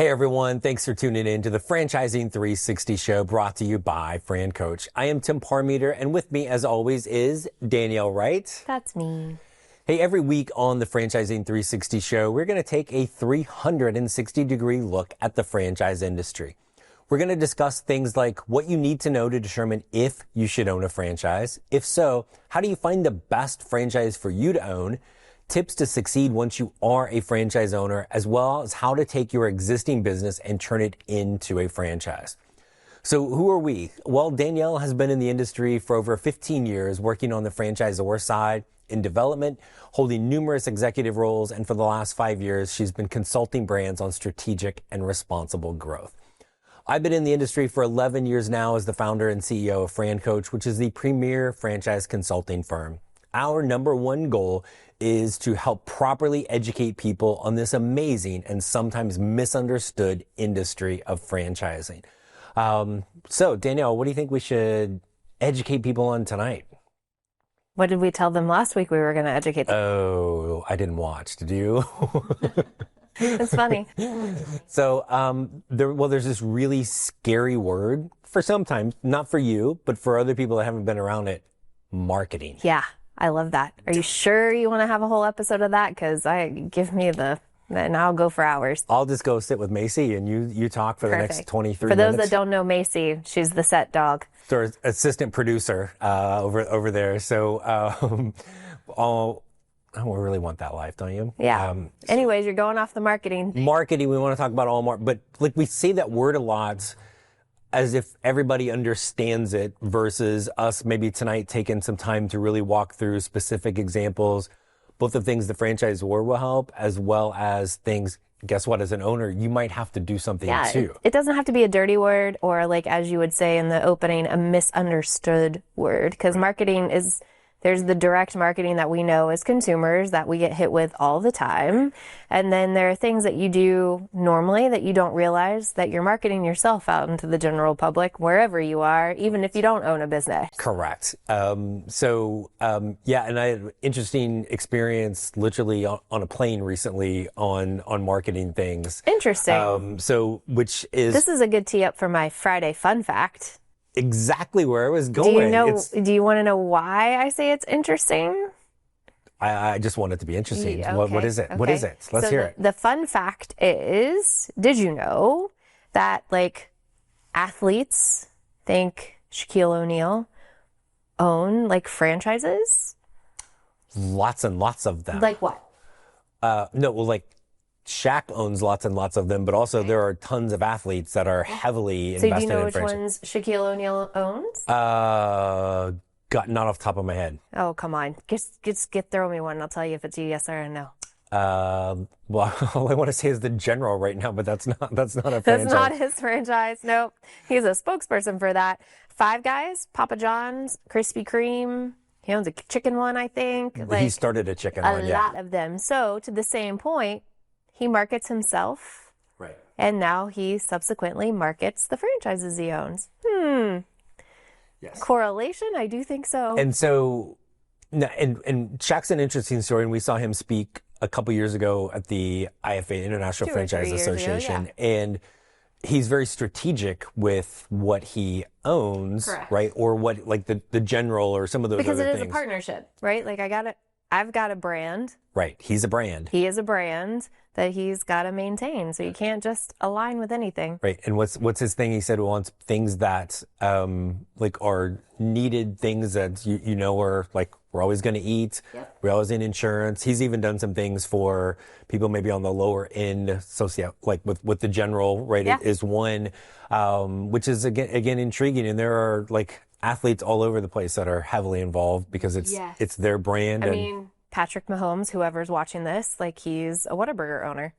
Hey everyone, thanks for tuning in to the Franchising 360 show brought to you by Francoach. I am Tim Parmeter, and with me as always is Danielle Wright. That's me. Hey, every week on the Franchising 360 show, we're going to take a 360-degree look at the franchise industry. We're going to discuss things like what you need to know to determine if you should own a franchise. If so, how do you find the best franchise for you to own? Tips to succeed once you are a franchise owner, as well as how to take your existing business and turn it into a franchise. So who are we? Well, Danielle has been in the industry for over 15 years, working on the franchisor side in development, holding numerous executive roles, and for the last 5 years, she's been consulting brands on strategic and responsible growth. I've been in the industry for 11 years now as the founder and CEO of Francoach, which is the premier franchise consulting firm. Our number one goal is to help properly educate people on this amazing and sometimes misunderstood industry of franchising. So, Danielle, what do you think we should educate people on tonight? What did we tell them last week we were going to educate them? Oh, I didn't watch. Did you? It's funny. So, there's this really scary word for sometimes, not for you, but for other people that haven't been around it, marketing. Yeah. I love that. Are you sure you want to have a whole episode of that? Because give me and I'll go for hours. I'll just go sit with Macy and you talk for the next 23 minutes. For those that minutes. don't know Macy, she's the set dog. So assistant producer over there. So I really want that life, don't you? Yeah. Anyways, you're going off the marketing. Marketing, we want to talk about all but like we say that word a lot as if everybody understands it versus us maybe tonight taking some time to really walk through specific examples, both of things the franchisor will help as well as things, guess what, as an owner, you might have to do something too. It doesn't have to be a dirty word or, like, as you would say in the opening, a misunderstood word, because marketing is... There's the direct marketing that we know as consumers that we get hit with all the time. And then there are things that you do normally that you don't realize that you're marketing yourself out into the general public, wherever you are, even if you don't own a business. Correct. And I had an interesting experience literally on a plane recently on marketing things. Interesting. This is a good tee up for my Friday fun fact. Exactly where I was going. Do you want to know why I say it's interesting? I just want it to be interesting. Yeah, okay. What is it? Okay. What is it? Let's hear it. The fun fact is, did you know that, like, athletes, think Shaquille O'Neal, own, like, franchises? Lots and lots of them. Like what? Shaq owns lots and lots of them, but also there are tons of athletes that are heavily invested in franchises. So do you know which ones Shaquille O'Neal owns? Not off the top of my head. Oh, come on. Just throw me one and I'll tell you if it's a yes or a no. Well, all I want to say is the General right now, but that's not a franchise. That's not his franchise. Nope. He's a spokesperson for that. Five Guys, Papa John's, Krispy Kreme. He owns a chicken one, I think. He started a chicken one, yeah. A lot of them. So to the same point, he markets himself, right? And now he subsequently markets the franchises he owns. Yes. Correlation? I do think so. And so, and Shaq's an interesting story, and we saw him speak a couple years ago at the IFA, International Franchise Association, and he's very strategic with what he owns, correct, right? Or what, like the General or some of those because other things. Because it is a partnership, right? Like I've got a brand. Right. He's a brand. He is a brand that he's got to maintain. So you can't just align with anything. Right. And what's his thing? He said he wants things that are needed, things that you know are like we're always going to eat. Yep. We're always in insurance. He's even done some things for people maybe on the lower end, like with the General, right? Yeah. It is one, which is again intriguing. And there are like athletes all over the place that are heavily involved because it's their brand. I mean, Patrick Mahomes, whoever's watching this, like, he's a Whataburger owner.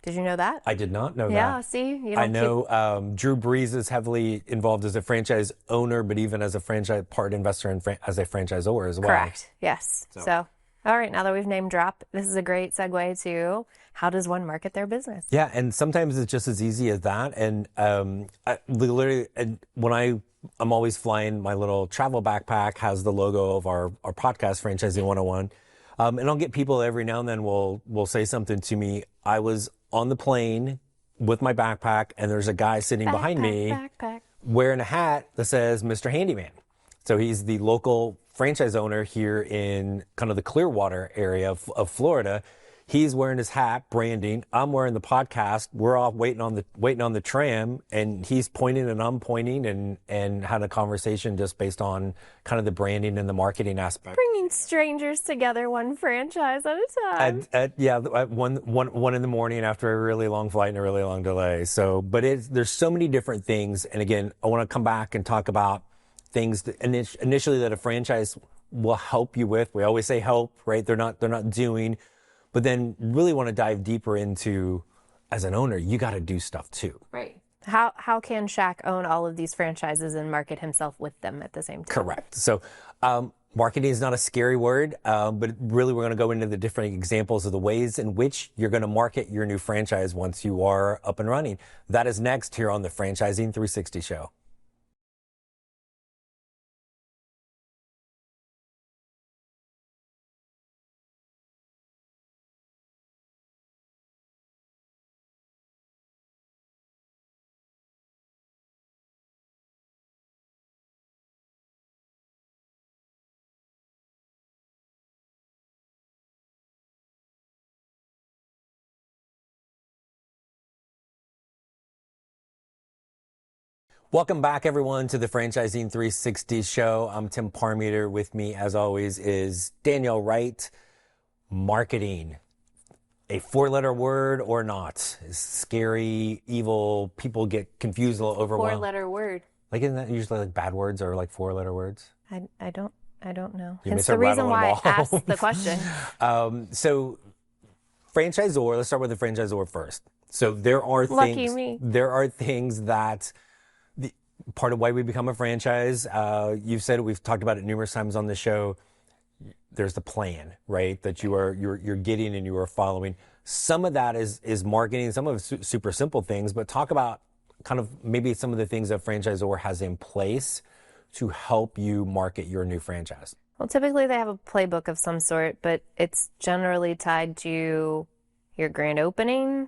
Did you know that? I did not know that. Yeah, see? I know Drew Brees is heavily involved as a franchise owner, but even as a franchise part investor and as a franchisor as well. Correct. Yes. So, all right, now that we've name dropped, this is a great segue to how does one market their business? Yeah, and sometimes it's just as easy as that. And I'm always flying, my little travel backpack has the logo of our podcast, Franchising 101. And I'll get people every now and then will say something to me. I was on the plane with my backpack, and there's a guy sitting behind me Backpack. wearing a hat that says Mr. Handyman. So he's the local franchise owner here in kind of the Clearwater area of Florida. He's wearing his hat, branding. I'm wearing the podcast. We're all waiting on the tram, and he's pointing and I'm pointing, and had a conversation just based on kind of the branding and the marketing aspect. Bringing strangers together, one franchise at a time. At one in the morning after a really long flight and a really long delay. So, but there's so many different things. And again, I want to come back and talk about things that initially that a franchise will help you with. We always say help, right? They're not doing. But then really want to dive deeper into, as an owner, you got to do stuff too. Right. How can Shaq own all of these franchises and market himself with them at the same time? Correct. So marketing is not a scary word, but really we're going to go into the different examples of the ways in which you're going to market your new franchise once you are up and running. That is next here on the Franchising 360 show. Welcome back, everyone, to the Franchising 360 show. I'm Tim Parmeter. With me, as always, is Danielle Wright. Marketing, a four-letter word or not? Is scary, evil, people get confused, a little overwhelmed. Four-letter word. Like, isn't that usually like bad words or like four-letter words? I don't know. You It's the reason why I asked the question. So, franchisor, let's start with the franchisor first. So there are things that part of why we become a franchise, you've said it, we've talked about it numerous times on the show. There's the plan, right? That you're getting and you are following. Some of that is marketing, some of it's super simple things, but talk about kind of maybe some of the things that franchisor has in place to help you market your new franchise. Well, typically they have a playbook of some sort, but it's generally tied to your grand opening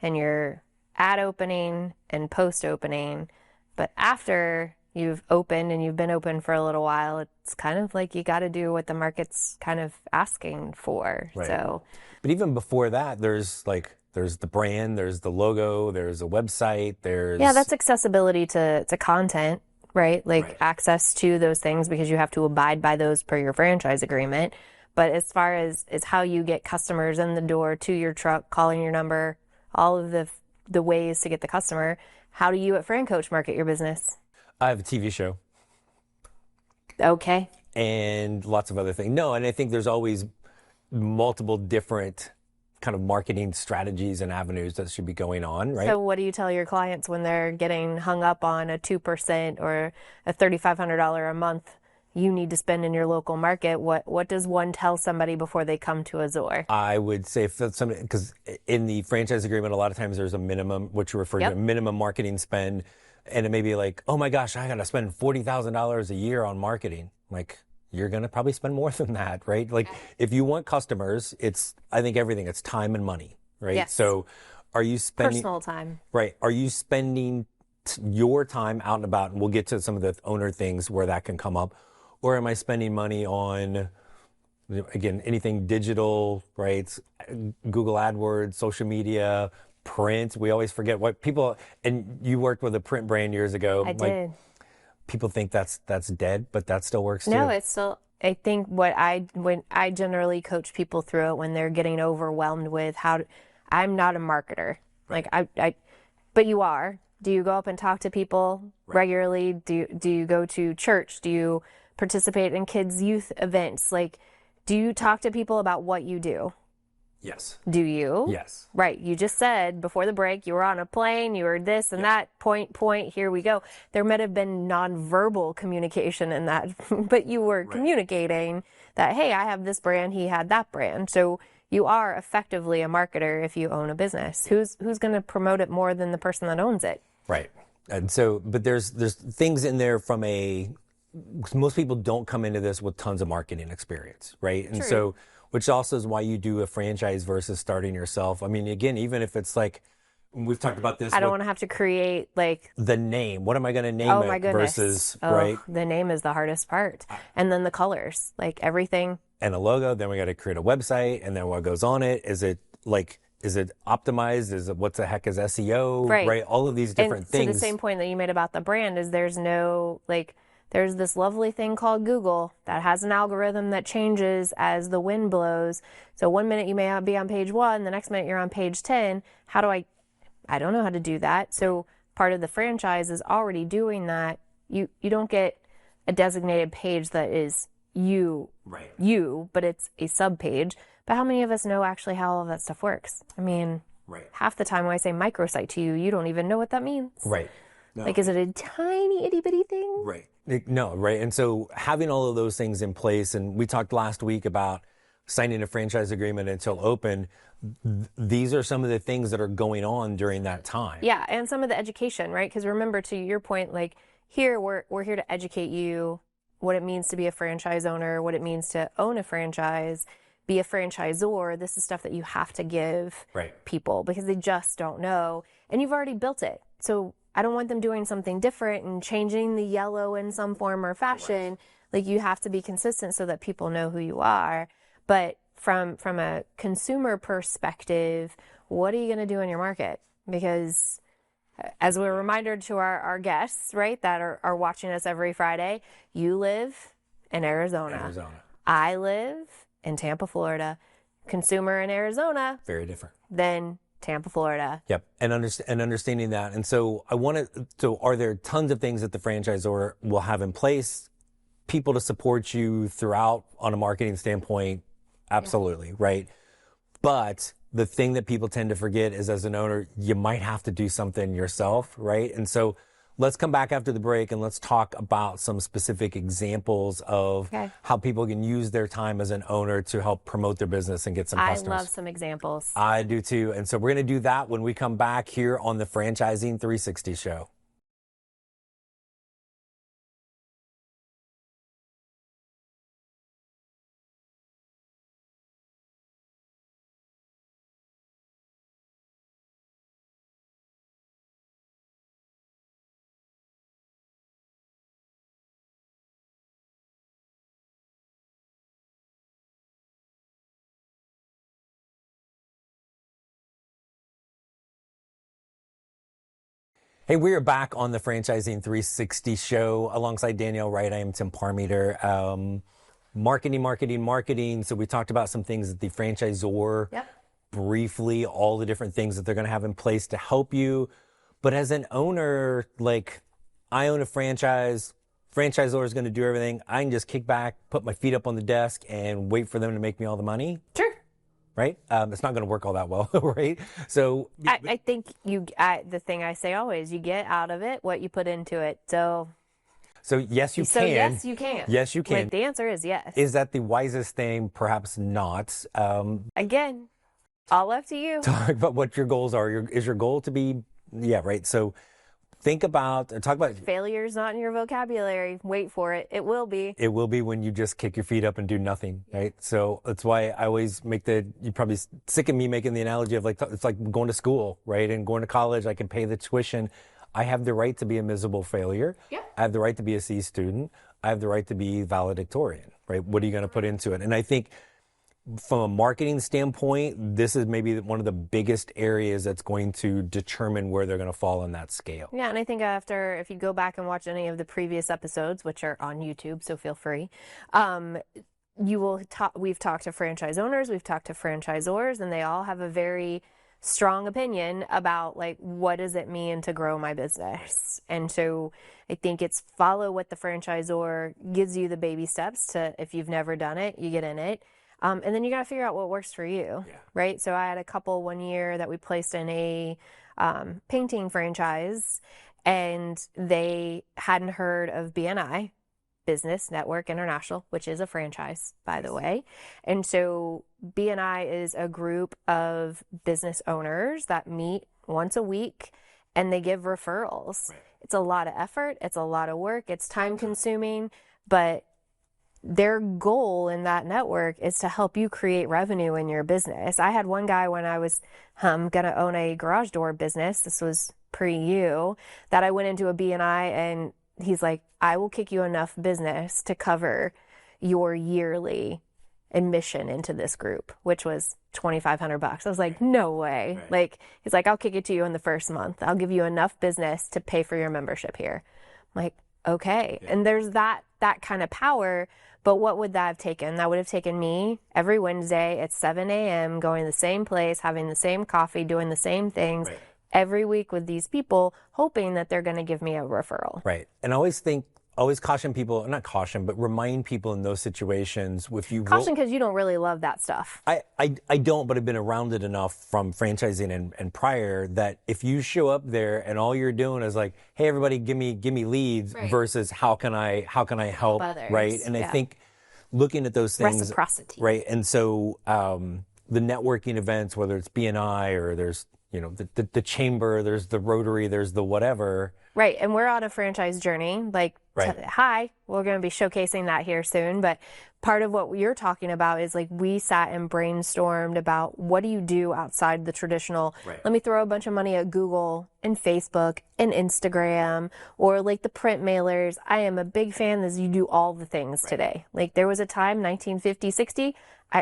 and your ad opening and post opening. But after you've opened and you've been open for a little while, it's kind of like you got to do what the market's kind of asking for. Right. So, but even before that, there's the brand, there's the logo, there's a website, that's accessibility to content, right? Like access to those things, because you have to abide by those per your franchise agreement. But as far as how you get customers in the door to your truck, calling your number, all of the ways to get the customer. How do you at Francoach market your business? I have a TV show. Okay. And lots of other things. No, and I think there's always multiple different kind of marketing strategies and avenues that should be going on, right? So what do you tell your clients when they're getting hung up on a 2% or a $3,500 a month you need to spend in your local market? What does one tell somebody before they come to Azor? I would say if somebody, because in the franchise agreement, a lot of times there's a minimum, what you refer to, a minimum marketing spend. And it may be like, oh my gosh, I got to spend $40,000 a year on marketing. Like, you're going to probably spend more than that, right? Like, if you want customers, I think everything, it's time and money, right? Yes. So are you spending personal time? Right. Are you spending your time out and about? And we'll get to some of the owner things where that can come up. Or am I spending money on, again, anything digital, right? Google AdWords, social media, print. We always forget what people, and you worked with a print brand years ago. I did. People think that's dead, but that still works too. No, it's still, I think when I generally coach people through it when they're getting overwhelmed with I'm not a marketer. Like but you are. Do you go up and talk to people regularly? Do you go to church? Do you participate in kids' youth events? Like, do you talk to people about what you do? Yes. Do you? Yes. Right. You just said before the break, you were on a plane, you were this and that, point, here we go. There might have been nonverbal communication in that, but you were communicating that, hey, I have this brand, he had that brand. So you are effectively a marketer if you own a business. Who's going to promote it more than the person that owns it? Right. And so, but there's things in there from most people don't come into this with tons of marketing experience, right? And so, which also is why you do a franchise versus starting yourself. I mean, again, even if it's like, we've talked about this. I don't want to have to create like the name. What am I going to name oh it my goodness. versus, Oh, right? the name is the hardest part. And then the colors, like everything. And a logo. Then we got to create a website. And then what goes on it? Is it optimized? Is it, what the heck is SEO? Right. All of these different things. To the same point that you made about the brand is there's no, like, there's this lovely thing called Google that has an algorithm that changes as the wind blows. So one minute you may be on page 1, the next minute you're on page 10. I don't know how to do that. So part of the franchise is already doing that. You don't get a designated page that is you, but it's a sub page. But how many of us know actually how all of that stuff works? I mean, half the time when I say microsite to you, you don't even know what that means. Right. No. Like, is it a tiny itty bitty thing? Right. No, right. And so having all of those things in place, and we talked last week about signing a franchise agreement until open. These are some of the things that are going on during that time. Yeah, and some of the education, right? Because remember, to your point, like here, we're here to educate you what it means to be a franchise owner, what it means to own a franchise, be a franchisor. This is stuff that you have to give people because they just don't know. And you've already built it. So I don't want them doing something different and changing the yellow in some form or fashion. Like, you have to be consistent so that people know who you are. But from a consumer perspective, what are you going to do in your market? Because as a reminder to our guests, right, that are watching us every Friday, you live in Arizona. I live in Tampa, Florida. Consumer in Arizona. Very different. Than Tampa, Florida. Yep. And understanding that. And so are there tons of things that the franchisor will have in place, people to support you throughout on a marketing standpoint? Absolutely. Right. But the thing that people tend to forget is, as an owner, you might have to do something yourself. Right. And so let's come back after the break and let's talk about some specific examples of how people can use their time as an owner to help promote their business and get some customers. I love some examples. I do too. And so we're going to do that when we come back here on the Franchising 360 show. Hey, we are back on the Franchising 360 show alongside Danielle, Wright. I am Tim Parmeter. Marketing. So we talked about some things that the franchisor, briefly, all the different things that they're going to have in place to help you. But as an owner, like, I own a franchise, franchisor is going to do everything. I can just kick back, put my feet up on the desk and wait for them to make me all the money. Sure. Right? It's not going to work all that well, right? So I think the thing I say always, you get out of it what you put into it. So yes, you can. Yes, you can. Yes, you can. Like, the answer is yes. Is that the wisest thing? Perhaps not. Again, all up to you. Talk about what your goals are. Is your goal to be, right? So talk about failure's not in your vocabulary. Wait for it. It will be. It will be when you just kick your feet up and do nothing, right? So that's why I always you're probably sick of me making the analogy of, like, it's like going to school, right? And going to college, I can pay the tuition. I have the right to be a miserable failure. Yeah. I have the right to be a C student. I have the right to be valedictorian, right? What are you going to put into it? And I think from a marketing standpoint, this is maybe one of the biggest areas that's going to determine where they're going to fall on that scale. Yeah, and I think if you go back and watch any of the previous episodes, which are on YouTube, so feel free, we've talked to franchise owners, we've talked to franchisors, and they all have a very strong opinion about, like, what does it mean to grow my business? And so I think it's follow what the franchisor gives you, the baby steps to, if you've never done it, you get in it. And then you got to figure out what works for you, right? So I had a couple one year that we placed in a painting franchise, and they hadn't heard of BNI, Business Network International, which is a franchise, by the way. And so BNI is a group of business owners that meet once a week, and they give referrals. Right. It's a lot of effort. It's a lot of work. It's time consuming, but their goal in that network is to help you create revenue in your business. I had one guy when I was going to own a garage door business. This was pre-you, that I went into a BNI, and he's like, I will kick you enough business to cover your yearly admission into this group, which was $2,500. I was like, no way. Right. Like, he's like, I'll kick it to you in the first month. I'll give you enough business to pay for your membership here. I'm like, okay. Yeah. And there's that kind of power. But what would that have taken? That would have taken me every Wednesday at 7 a.m. going to the same place, having the same coffee, doing the same things Right. every week with these people, hoping that they're going to give me a referral. Right. And I always caution people, not caution, but remind people in those situations, if you Caution, because you don't really love that stuff. I don't, but I've been around it enough from franchising and prior that if you show up there and all you're doing is like, hey, everybody, give me leads, Right. versus how can I help others. right? And Yeah. I think looking at those things, Reciprocity. right? And so the networking events, whether it's BNI or there's the chamber, there's the Rotary, there's the whatever. Right. And we're on a franchise journey. Like, Right. hi, we're going to be showcasing that here soon. But part of what you're talking about is like, we sat and brainstormed about what do you do outside the traditional, Right. let me throw a bunch of money at Google and Facebook and Instagram, or like the print mailers. I am a big fan that you do all the things today. Like, there was a time, 1950, 60,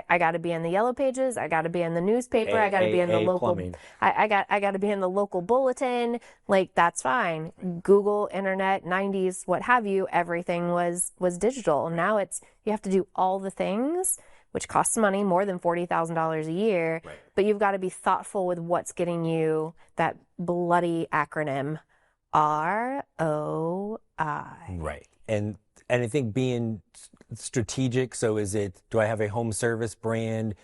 I got to be in the yellow pages. I got to be in the newspaper. I got to be in the local. Plumbing. I got to be in the local bulletin. Like, that's fine. Google, internet, 90s, what have you. Everything was digital. Now you have to do all the things, which costs money, more than $40,000 a year. Right. But you've got to be thoughtful with what's getting you that bloody acronym ROI. Right. And I think being strategic. So do I have a home service brand?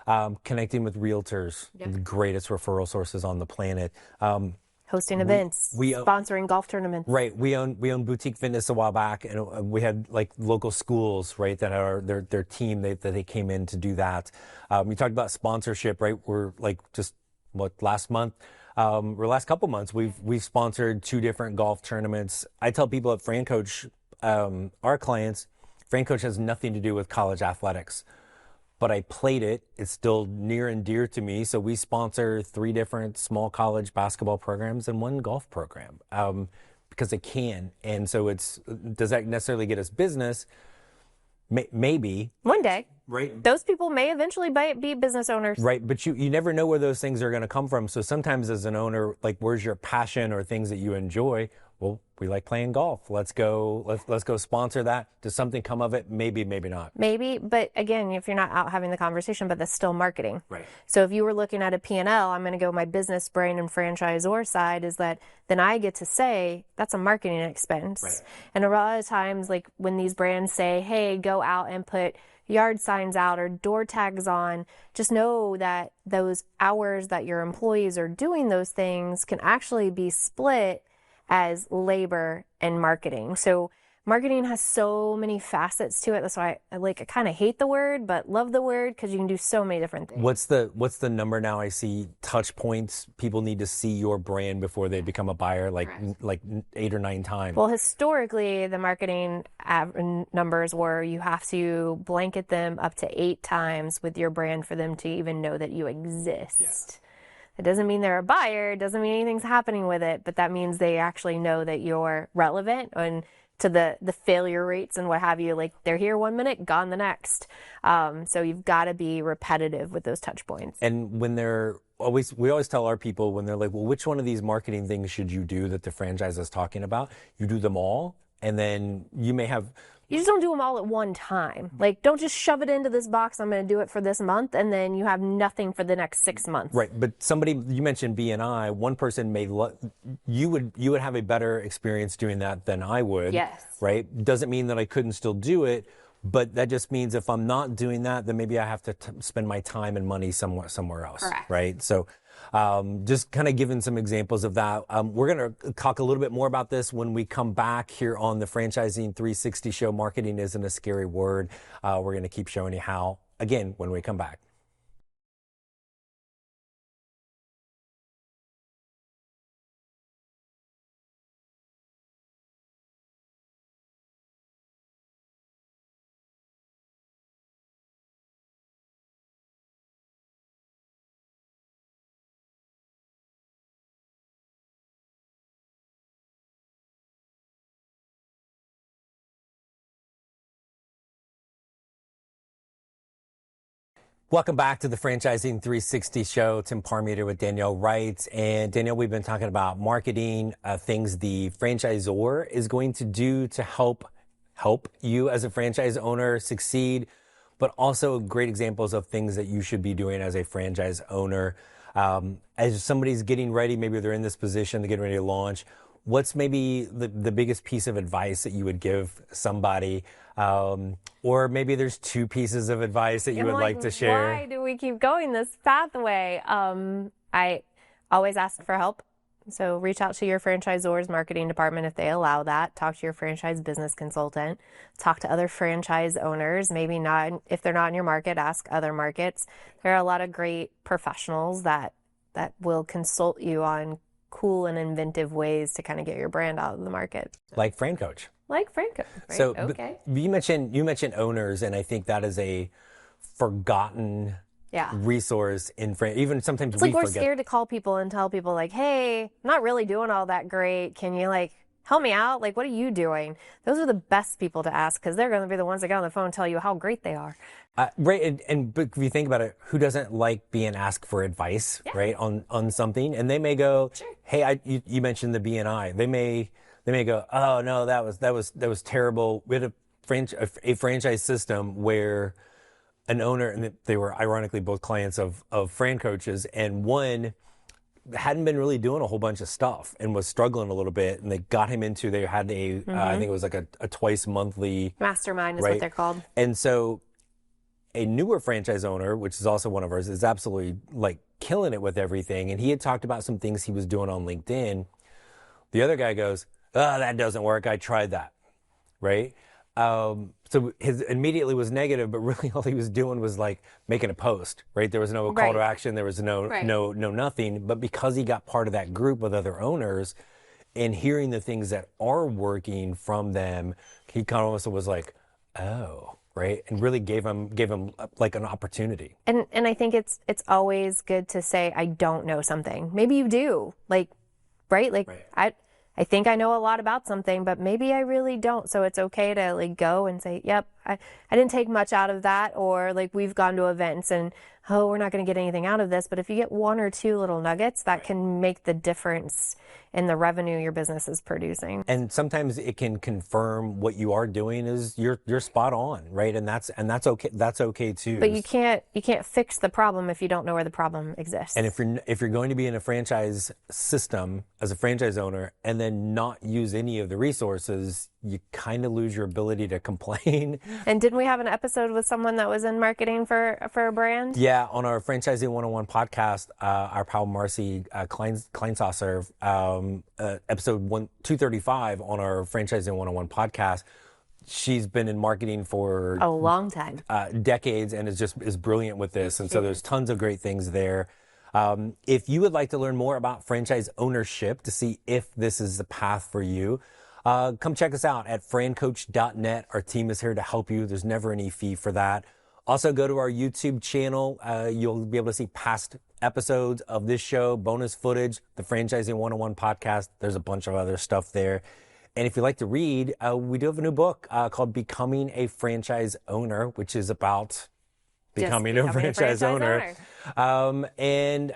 Connecting with realtors, the greatest referral sources on the planet. Hosting events, sponsoring golf tournaments. Right. We own Boutique Fitness a while back, and we had like local schools, right, that are their team that they came in to do that. We talked about sponsorship, right? We're like just last month. Or last couple months, we've sponsored 2 different golf tournaments. I tell people at Francoach, our clients, Francoach has nothing to do with college athletics, but I played it. It's still near and dear to me. So we sponsor 3 different small college basketball programs and 1 golf program because it can. And so does that necessarily get us business? Maybe. One day. Right. Those people may eventually be business owners. Right. But you never know where those things are going to come from. So sometimes as an owner, like, where's your passion or things that you enjoy? Well, we like playing golf. Let's go sponsor that. Does something come of it? Maybe, maybe not. Maybe, but again, if you're not out having the conversation, but that's still marketing. Right. So if you were looking at a P&L, I'm going to go my business brain and franchisor side, is that then I get to say that's a marketing expense. Right. And a lot of times, like when these brands say, hey, go out and put yard signs out or door tags on, just know that those hours that your employees are doing those things can actually be split as labor and marketing. So marketing has so many facets to it. That's why I kind of hate the word, but love the word, because you can do so many different things. What's the number now? I see touch points. People need to see your brand before they become a buyer, like 8 or 9 times. Well, historically, the marketing numbers were you have to blanket them up to 8 times with your brand for them to even know that you exist. Yeah. It doesn't mean they're a buyer. It doesn't mean anything's happening with it, but that means they actually know that you're relevant and to the failure rates and what have you. Like, they're here 1 minute, gone the next. So you've got to be repetitive with those touch points. And when we always tell our people when they're like, well, which one of these marketing things should you do that the franchise is talking about? You do them all, and then you just don't do them all at one time. Like, don't just shove it into this box. I'm going to do it for this month, and then you have nothing for the next 6 months. Right. But you mentioned BNI. One person you would have a better experience doing that than I would. Yes. Right. Doesn't mean that I couldn't still do it, but that just means if I'm not doing that, then maybe I have to spend my time and money somewhere else. Correct. Right. So just kind of giving some examples of that. We're going to talk a little bit more about this when we come back here on the Franchising 360 show. Marketing isn't a scary word. We're going to keep showing you how, again, when we come back. Welcome back to the Franchising 360 show. Tim Parmeter with Danielle Wright. And Danielle, we've been talking about marketing, things the franchisor is going to do to help you as a franchise owner succeed, but also great examples of things that you should be doing as a franchise owner. As somebody's getting ready, maybe they're in this position, they're getting ready to launch. What's maybe the biggest piece of advice that you would give somebody? Or maybe there's two pieces of advice that you would like to share. Why do we keep going this pathway? I always ask for help. So reach out to your franchisor's marketing department if they allow that. Talk to your franchise business consultant. Talk to other franchise owners. Maybe not, if they're not in your market, ask other markets. There are a lot of great professionals that will consult you on cool and inventive ways to kind of get your brand out of the market. Like Francoach. Like Francoach. Right? So okay. You mentioned owners, and I think that is a forgotten resource in even sometimes it's we like we're forget. scared to call people and tell people like, hey, I'm not really doing all that great. Can you like help me out? Like, what are you doing? Those are the best people to ask because they're going to be the ones that get on the phone and tell you how great they are. Right. But if you think about it, who doesn't like being asked for advice, right, on something? And they may go, sure. Hey, you mentioned the BNI. They may go, oh no, that was terrible. We had a franchise system where an owner, and they were ironically both clients of Francoaches, and one hadn't been really doing a whole bunch of stuff and was struggling a little bit, and they got him into, they had I think it was like a twice monthly mastermind is what they're called. And so a newer franchise owner, which is also one of ours, is absolutely like killing it with everything. And he had talked about some things he was doing on LinkedIn. The other guy goes, oh, that doesn't work. I tried that. Right. So his immediately was negative, but really all he was doing was like making a post, right? There was no call to action. There was no nothing. But because he got part of that group with other owners and hearing the things that are working from them, he kind of almost was like, oh, right. And really gave him like an opportunity. And I think it's always good to say, I don't know something. Maybe you do, like, right? Like I think I know a lot about something, but maybe I really don't. So it's okay to like go and say, yep, I didn't take much out of that. Or like we've gone to events and, oh, we're not going to get anything out of this. But if you get one or two little nuggets, that can make the difference in the revenue your business is producing. And sometimes it can confirm what you are doing is you're spot on, right? And that's okay. That's okay too. But you can't fix the problem if you don't know where the problem exists. And if you're going to be in a franchise system as a franchise owner and then not use any of the resources, you kind of lose your ability to complain. And didn't we have an episode with someone that was in marketing for a brand? Yeah, on our Franchising 101 podcast, our pal Marcy Kleinsasser, episode 235 on our Franchising 101 podcast. She's been in marketing for a long time, decades, and is brilliant with this. And so there's tons of great things there. If you would like to learn more about franchise ownership to see if this is the path for you, come check us out at francoach.net. Our team is here to help you. There's never any fee for that. Also, go to our YouTube channel. You'll be able to see past episodes of this show, bonus footage, the Franchising 101 podcast. There's a bunch of other stuff there. And if you like to read, we do have a new book called Becoming a Franchise Owner, which is about becoming a franchise owner. And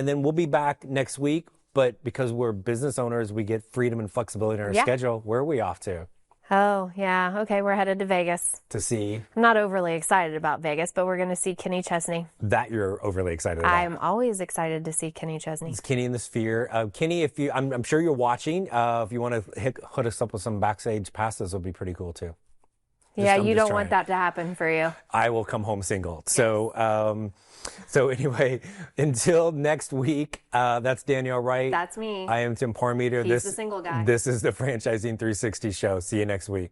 then we'll be back next week. But because we're business owners, we get freedom and flexibility in our schedule. Where are we off to? Oh, yeah. Okay, we're headed to Vegas. To see? I'm not overly excited about Vegas, but we're going to see Kenny Chesney. That you're overly excited about. I'm always excited to see Kenny Chesney. It's Kenny in the Sphere. Kenny, I'm sure you're watching. If you want to hook us up with some backstage passes, would be pretty cool too. You don't want that to happen for you. I will come home single. Yes. So anyway, until next week, that's Danielle Wright. That's me. I am Tim Parmeter. He's the single guy. This is the Franchising 360 show. See you next week.